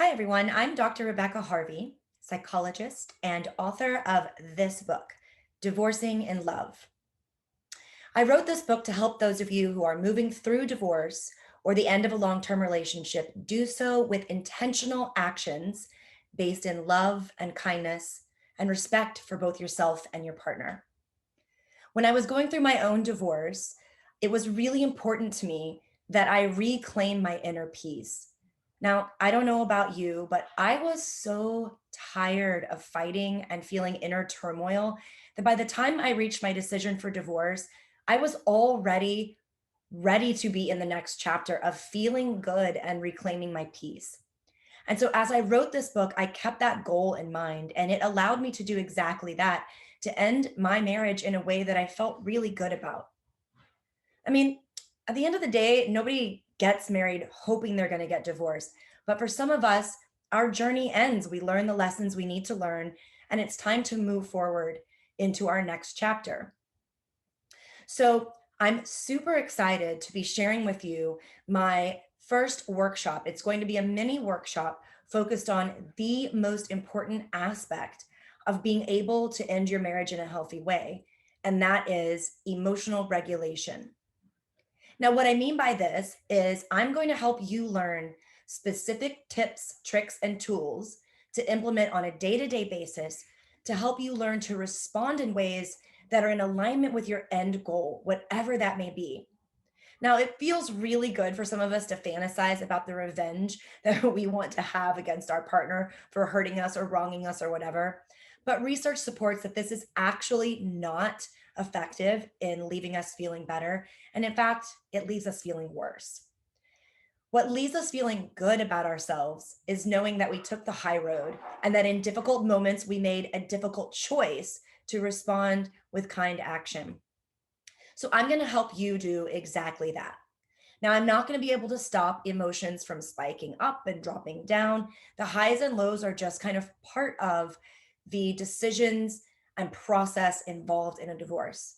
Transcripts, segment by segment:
Hi, everyone. I'm Dr. Rebecca Harvey, psychologist and author of this book, Divorcing in Love. I wrote this book to help those of you who are moving through divorce or the end of a long term relationship do so with intentional actions based in love and kindness and respect for both yourself and your partner. When I was going through my own divorce, it was really important to me that I reclaim my inner peace. Now, I don't know about you, but I was so tired of fighting and feeling inner turmoil that by the time I reached my decision for divorce, I was already ready to be in the next chapter of feeling good and reclaiming my peace. And so, as I wrote this book, I kept that goal in mind, and it allowed me to do exactly that, to end my marriage in a way that I felt really good about. I mean, at the end of the day, nobody gets married hoping they're going to get divorced. But for some of us, our journey ends. We learn the lessons we need to learn, and it's time to move forward into our next chapter. So I'm super excited to be sharing with you my first workshop. It's going to be a mini workshop focused on the most important aspect of being able to end your marriage in a healthy way, and that is emotional regulation. Now, what I mean by this is I'm going to help you learn specific tips, tricks, and tools to implement on a day to day basis to help you learn to respond in ways that are in alignment with your end goal, whatever that may be. Now, it feels really good for some of us to fantasize about the revenge that we want to have against our partner for hurting us or wronging us or whatever. But research supports that this is actually not effective in leaving us feeling better. And in fact, it leaves us feeling worse. What leaves us feeling good about ourselves is knowing that we took the high road and that in difficult moments, we made a difficult choice to respond with kind action. So I'm going to help you do exactly that. Now, I'm not going to be able to stop emotions from spiking up and dropping down. The highs and lows are just kind of part of the decisions and process involved in a divorce.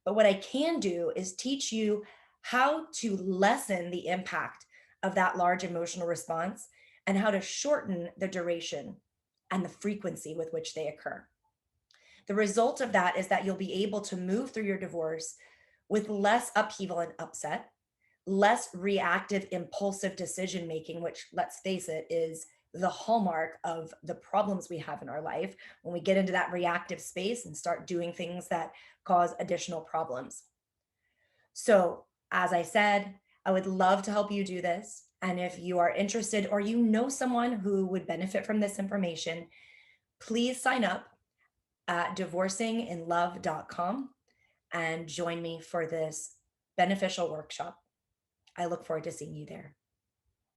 But what I can do is teach you how to lessen the impact of that large emotional response and how to shorten the duration and the frequency with which they occur. The result of that is that you'll be able to move through your divorce with less upheaval and upset, less reactive, impulsive decision making, which, let's face it, is the hallmark of the problems we have in our life when we get into that reactive space and start doing things that cause additional problems. So, as I said, I would love to help you do this. And if you are interested or you know someone who would benefit from this information, please sign up at divorcinginlove.com and join me for this beneficial workshop. I look forward to seeing you there.